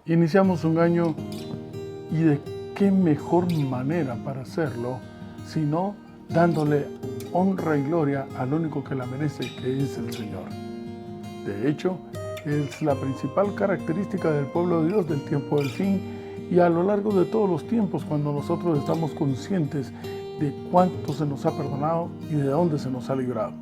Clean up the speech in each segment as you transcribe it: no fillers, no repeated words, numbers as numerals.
Iniciamos un año y de qué mejor manera para hacerlo, sino dándole honra y gloria al único que la merece, que es el Señor. De hecho, es la principal característica del pueblo de Dios del tiempo del fin y a lo largo de todos los tiempos, cuando nosotros estamos conscientes de cuánto se nos ha perdonado y de dónde se nos ha librado.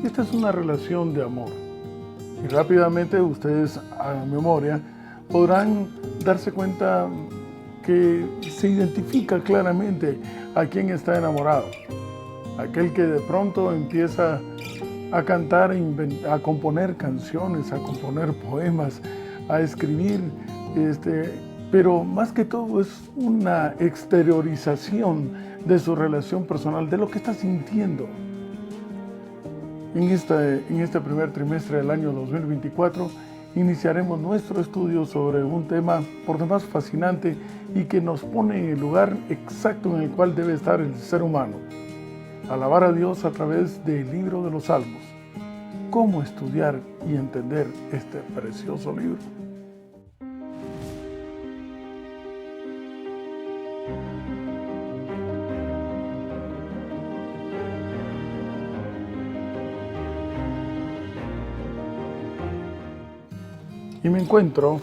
Esta es una relación de amor. Y rápidamente ustedes a memoria podrán darse cuenta que se identifica claramente a quién está enamorado. Aquel que de pronto empieza a cantar, a componer canciones, a componer poemas, a escribir, pero más que todo es una exteriorización de su relación personal, de lo que está sintiendo. En este primer trimestre del año 2024 iniciaremos nuestro estudio sobre un tema por demás fascinante y que nos pone en el lugar exacto en el cual debe estar el ser humano. Alabar a Dios a través del libro de los Salmos. ¿Cómo estudiar y entender este precioso libro? Y me encuentro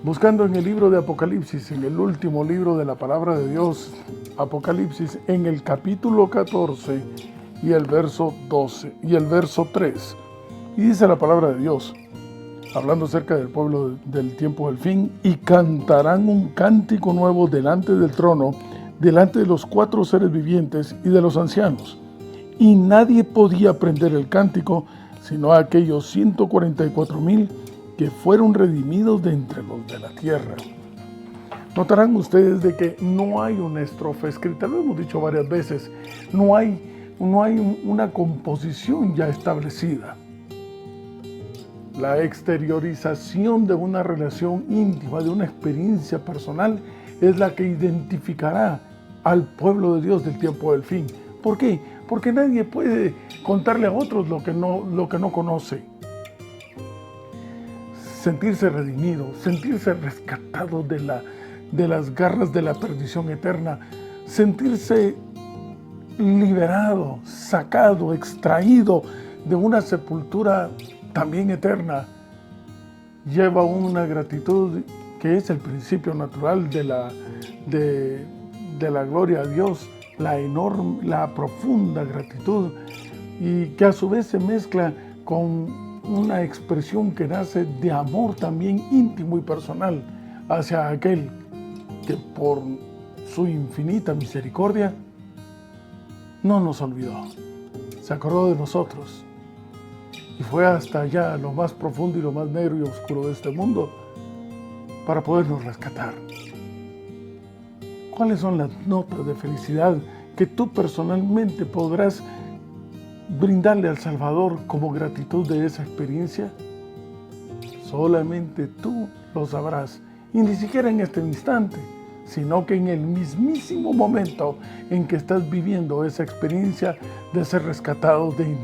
buscando en el libro de Apocalipsis, en el último libro de la palabra de Dios, Apocalipsis, en el capítulo 14 y el verso 12 y el verso 3. Y dice la palabra de Dios, hablando acerca del pueblo del tiempo del fin: y cantarán un cántico nuevo delante del trono, delante de los 4 seres vivientes y de los ancianos. Y nadie podía aprender el cántico, sino aquellos 144,000 que fueron redimidos de entre los de la tierra. Notarán ustedes de que no hay una estrofa escrita, lo hemos dicho varias veces, no hay una composición ya establecida. La exteriorización de una relación íntima, de una experiencia personal, es la que identificará al pueblo de Dios del tiempo del fin. ¿Por qué? Porque nadie puede contarle a otros lo que no conoce. Sentirse redimido, sentirse rescatado de las garras de la perdición eterna, sentirse liberado, sacado, extraído de una sepultura también eterna, lleva una gratitud que es el principio natural de la gloria a Dios, la profunda gratitud, y que a su vez se mezcla con una expresión que nace de amor también íntimo y personal hacia aquel que por su infinita misericordia no nos olvidó, se acordó de nosotros y fue hasta allá, a lo más profundo y lo más negro y oscuro de este mundo, para podernos rescatar. ¿Cuáles son las notas de felicidad que tú personalmente podrás brindarle al Salvador como gratitud de esa experiencia? Solamente tú lo sabrás, y ni siquiera en este instante, sino que en el mismísimo momento en que estás viviendo esa experiencia de ser rescatado de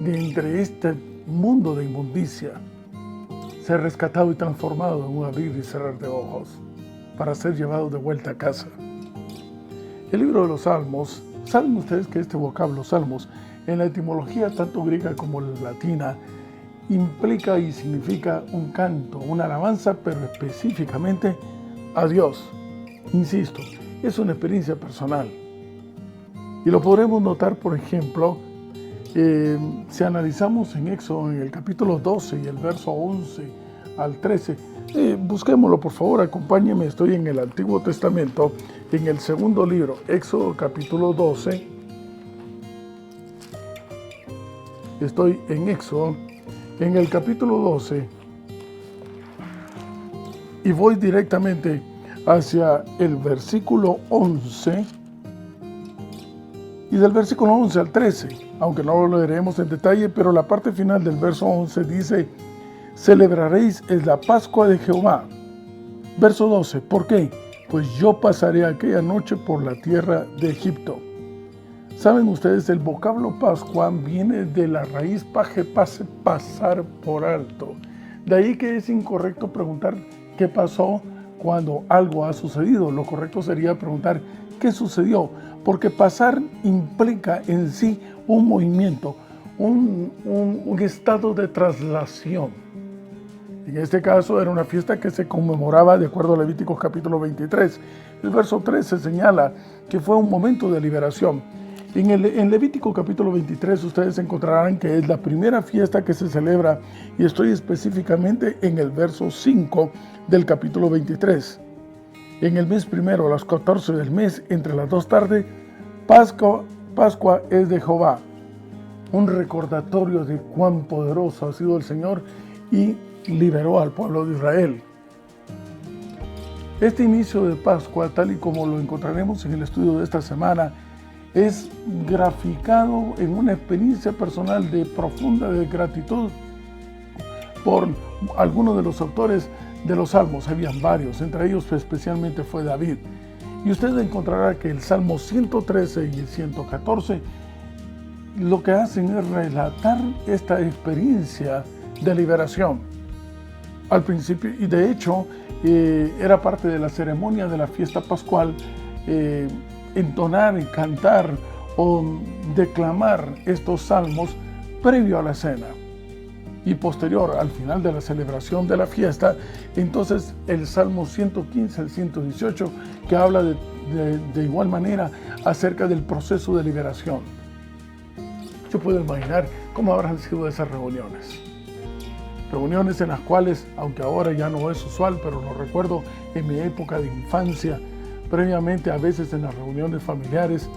entre este mundo de inmundicia, ser rescatado y transformado en un abrir y cerrar de ojos para ser llevado de vuelta a casa. El libro de los Salmos, ¿saben ustedes que este vocablo Salmos, en la etimología tanto griega como latina, implica y significa un canto, una alabanza, pero específicamente a Dios? Insisto, es una experiencia personal. Y lo podremos notar, por ejemplo, si analizamos en Éxodo, en el capítulo 12 y el verso 11 al 13. Busquémoslo, por favor, acompáñenme. Estoy en el Antiguo Testamento, en el segundo libro, Éxodo capítulo 12. Estoy en Éxodo, en el capítulo 12, y voy directamente hacia el versículo 11, y del versículo 11 al 13, aunque no lo leeremos en detalle, pero la parte final del verso 11 dice: celebraréis es la Pascua de Jehová. Verso 12, ¿por qué? Pues yo pasaré aquella noche por la tierra de Egipto. ¿Saben ustedes? El vocablo Pascua viene de la raíz paje, pase, pasar por alto, De ahí que es incorrecto preguntar qué pasó cuando algo ha sucedido. Lo correcto sería preguntar qué sucedió, porque pasar implica en sí un movimiento, un estado de traslación. En este caso era una fiesta que se conmemoraba de acuerdo a Levíticos capítulo 23. El verso 13 señala que fue un momento de liberación. En Levítico capítulo 23 ustedes encontrarán que es la primera fiesta que se celebra, y estoy específicamente en el verso 5 del capítulo 23. En el mes primero, a las 14 del mes, entre las 2 tardes, Pascua es de Jehová. Un recordatorio de cuán poderoso ha sido el Señor y liberó al pueblo de Israel. Este inicio de Pascua, tal y como lo encontraremos en el estudio de esta semana, es graficado en una experiencia personal de profunda gratitud por algunos de los autores de los salmos. Habían varios, entre ellos especialmente fue David. Y usted encontrará que el Salmo 113 y el 114 lo que hacen es relatar esta experiencia de liberación. Al principio, y de hecho, era parte de la ceremonia de la fiesta pascual, entonar y cantar o declamar estos salmos previo a la cena. Y posterior, al final de la celebración de la fiesta, entonces el Salmo 115 al 118, que habla de igual manera acerca del proceso de liberación. Yo puedo imaginar cómo habrán sido esas reuniones. Reuniones en las cuales, aunque ahora ya no es usual, pero lo recuerdo en mi época de infancia, previamente a veces en las reuniones familiares,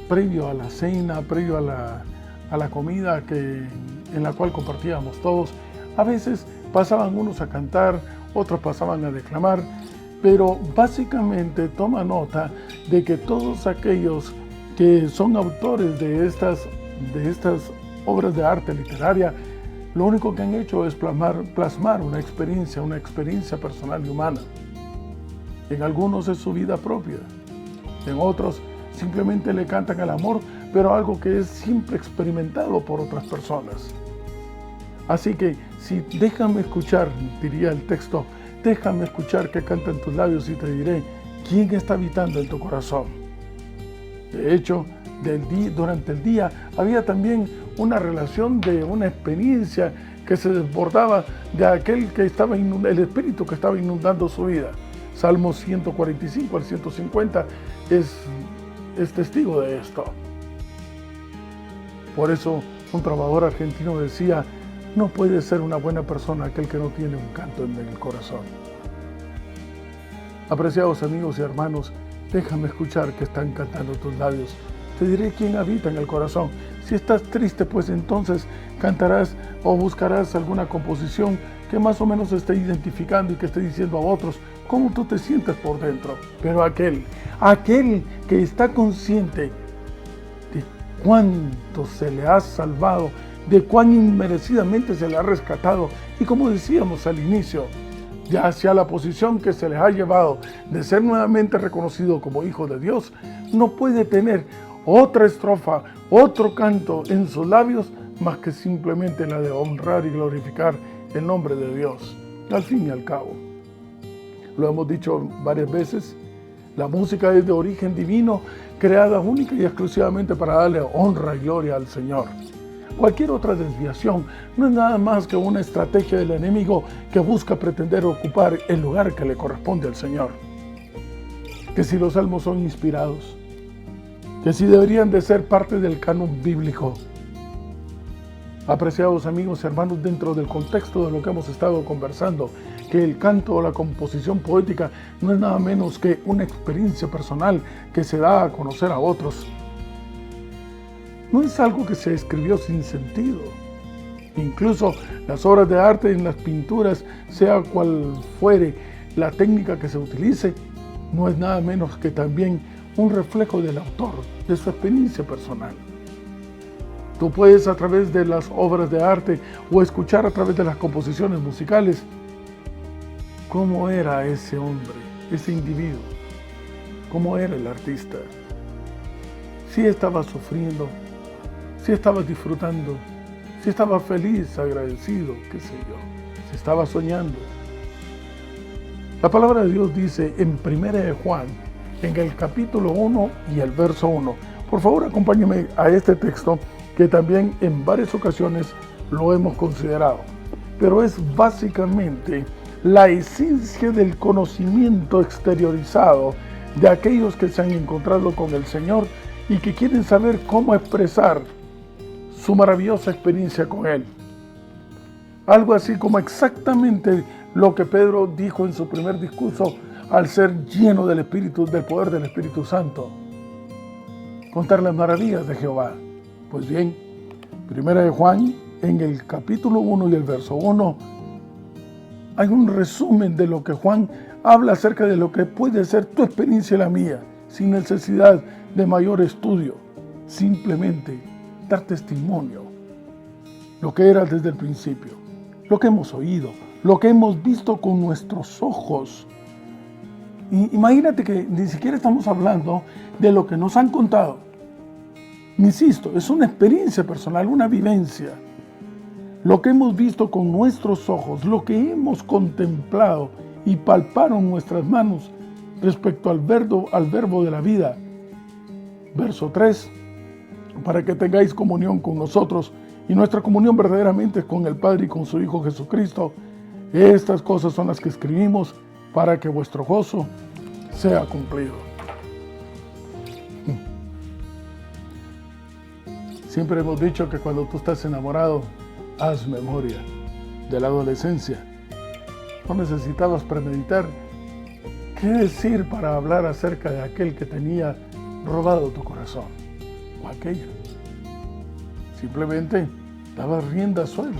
previo a la cena, previo a la comida en la cual compartíamos todos, a veces pasaban unos a cantar, otros pasaban a declamar, pero básicamente toma nota de que todos aquellos que son autores de estas obras de arte literaria, lo único que han hecho es plasmar una experiencia personal y humana. En algunos es su vida propia, en otros simplemente le cantan al amor, pero algo que es siempre experimentado por otras personas. Así que, si déjame escuchar, diría el texto, déjame escuchar que cantan tus labios y te diré quién está habitando en tu corazón. De hecho, durante el día había también una relación de una experiencia que se desbordaba de aquel que estaba el espíritu que estaba inundando su vida. Salmos 145 al 150 es testigo de esto. Por eso un trovador argentino decía: no puede ser una buena persona aquel que no tiene un canto en el corazón. Apreciados amigos y hermanos, déjame escuchar que están cantando tus labios. Te diré quién habita en el corazón. Si estás triste, pues entonces cantarás o buscarás alguna composición que más o menos esté identificando y que esté diciendo a otros cómo tú te sientes por dentro. Pero aquel que está consciente de cuánto se le ha salvado, de cuán inmerecidamente se le ha rescatado, y como decíamos al inicio, ya hacia la posición que se les ha llevado de ser nuevamente reconocido como hijo de Dios, no puede tener otra estrofa, otro canto en sus labios más que simplemente la de honrar y glorificar el nombre de Dios. Al fin y al cabo, lo hemos dicho varias veces, la música es de origen divino, creada única y exclusivamente para darle honra y gloria al Señor. Cualquier otra desviación no es nada más que una estrategia del enemigo que busca pretender ocupar el lugar que le corresponde al Señor. Que si los salmos son inspirados, que si deberían de ser parte del canon bíblico. Apreciados amigos y hermanos, dentro del contexto de lo que hemos estado conversando, que el canto o la composición poética no es nada menos que una experiencia personal que se da a conocer a otros. No es algo que se escribió sin sentido. Incluso las obras de arte en las pinturas, sea cual fuere la técnica que se utilice, no es nada menos que también un reflejo del autor, de su experiencia personal. Tú puedes, a través de las obras de arte o escuchar a través de las composiciones musicales, cómo era ese hombre, ese individuo, cómo era el artista. Si estaba sufriendo, si estaba disfrutando, si estaba feliz, agradecido, qué sé yo, si estaba soñando. La palabra de Dios dice en 1 de Juan, en el capítulo 1 y el verso 1. Por favor, acompáñenme a este texto que también en varias ocasiones lo hemos considerado. Pero es básicamente la esencia del conocimiento exteriorizado de aquellos que se han encontrado con el Señor y que quieren saber cómo expresar su maravillosa experiencia con Él. Algo así como exactamente lo que Pedro dijo en su primer discurso al ser lleno del Espíritu, del poder del Espíritu Santo. Contar las maravillas de Jehová. Pues bien, 1 de Juan, en el capítulo 1 y el verso 1, hay un resumen de lo que Juan habla acerca de lo que puede ser tu experiencia y la mía, sin necesidad de mayor estudio. Simplemente dar testimonio. Lo que era desde el principio, lo que hemos oído, lo que hemos visto con nuestros ojos. Y imagínate que ni siquiera estamos hablando de lo que nos han contado. Insisto, es una experiencia personal, una vivencia. Lo que hemos visto con nuestros ojos, lo que hemos contemplado y palparon nuestras manos respecto al verbo de la vida. Verso 3, para que tengáis comunión con nosotros, y nuestra comunión verdaderamente es con el Padre y con su Hijo Jesucristo. Estas cosas son las que escribimos para que vuestro gozo sea cumplido. Siempre hemos dicho que cuando tú estás enamorado, haz memoria de la adolescencia. No necesitabas premeditar qué decir para hablar acerca de aquel que tenía robado tu corazón, o aquella. Simplemente dabas rienda suelta.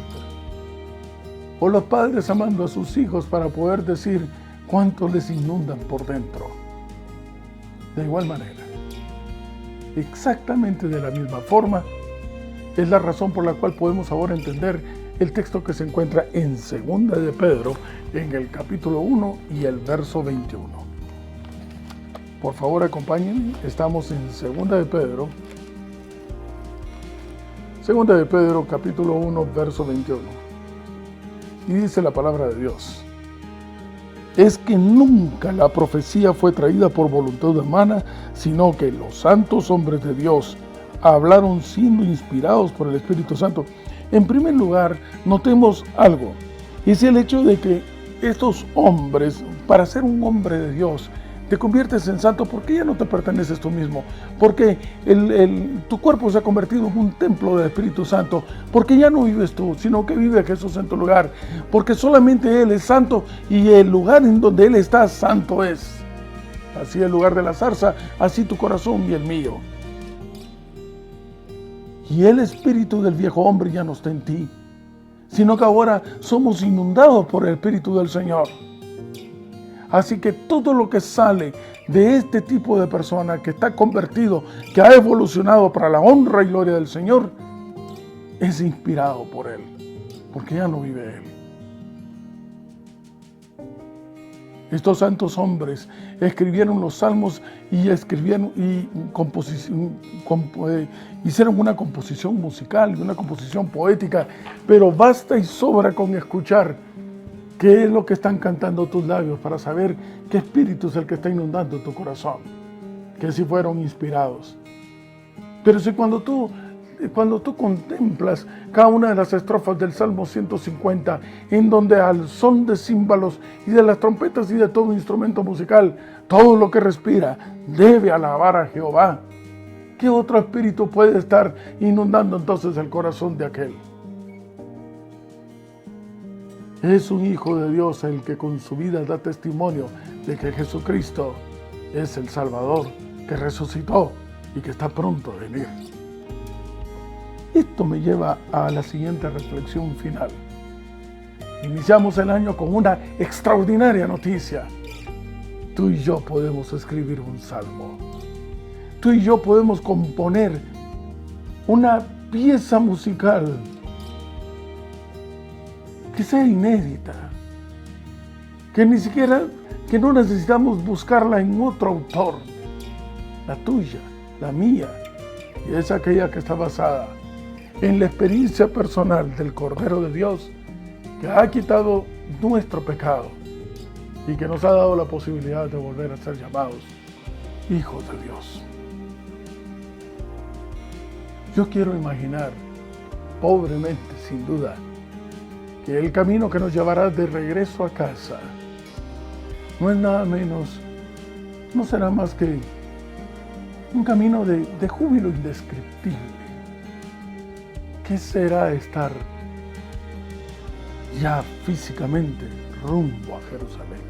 O los padres amando a sus hijos para poder decir cuánto les inundan por dentro. De igual manera, exactamente de la misma forma, es la razón por la cual podemos ahora entender el texto que se encuentra en 2 de Pedro, en el capítulo 1 y el verso 21. Por favor, acompáñenme, estamos en 2 de Pedro. 2 de Pedro, capítulo 1, verso 21. Y dice la palabra de Dios: es que nunca la profecía fue traída por voluntad humana, sino que los santos hombres de Dios hablaron siendo inspirados por el Espíritu Santo. En primer lugar, notemos algo. Es el hecho de que estos hombres, para ser un hombre de Dios, te conviertes en santo porque ya no te perteneces tú mismo, porque tu cuerpo se ha convertido en un templo del Espíritu Santo, porque ya no vives tú, sino que vive Jesús en tu lugar, porque solamente Él es santo y el lugar en donde Él está santo es. Así el lugar de la zarza, así tu corazón y el mío. Y el espíritu del viejo hombre ya no está en ti, sino que ahora somos inundados por el Espíritu del Señor. Así que todo lo que sale de este tipo de persona que está convertido, que ha evolucionado para la honra y gloria del Señor, es inspirado por Él, porque ya no vive Él. Estos santos hombres escribieron los salmos y hicieron una composición musical y una composición poética, pero basta y sobra con escuchar qué es lo que están cantando tus labios para saber qué espíritu es el que está inundando tu corazón, que si fueron inspirados. Pero si cuando tú contemplas cada una de las estrofas del Salmo 150, en donde al son de címbalos y de las trompetas y de todo instrumento musical, todo lo que respira debe alabar a Jehová, ¿qué otro espíritu puede estar inundando entonces el corazón de aquel? Es un hijo de Dios el que con su vida da testimonio de que Jesucristo es el Salvador, que resucitó y que está pronto a venir. Esto me lleva a la siguiente reflexión final. Iniciamos el año con una extraordinaria noticia. Tú y yo podemos escribir un salmo. Tú y yo podemos componer una pieza musical que sea inédita, que no necesitamos buscarla en otro autor. La tuya, la mía, y es aquella que está basada en la experiencia personal del Cordero de Dios, que ha quitado nuestro pecado y que nos ha dado la posibilidad de volver a ser llamados hijos de Dios. Yo quiero imaginar, pobremente sin duda, que el camino que nos llevará de regreso a casa no es nada menos, no será más que un camino de júbilo indescriptible. ¿Qué será estar ya físicamente rumbo a Jerusalén?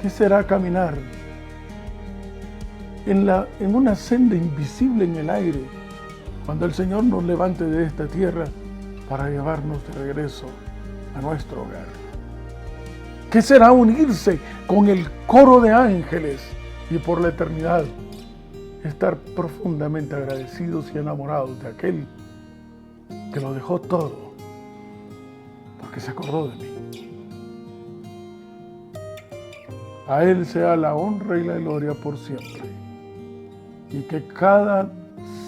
¿Qué será caminar en una senda invisible en el aire cuando el Señor nos levante de esta tierra para llevarnos de regreso a nuestro hogar? ¿Qué será unirse con el coro de ángeles y por la eternidad estar profundamente agradecidos y enamorados de aquel que lo dejó todo porque se acordó de mí? A Él sea la honra y la gloria por siempre, y que cada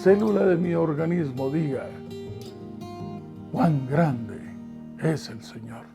célula de mi organismo diga: cuán grande es el Señor.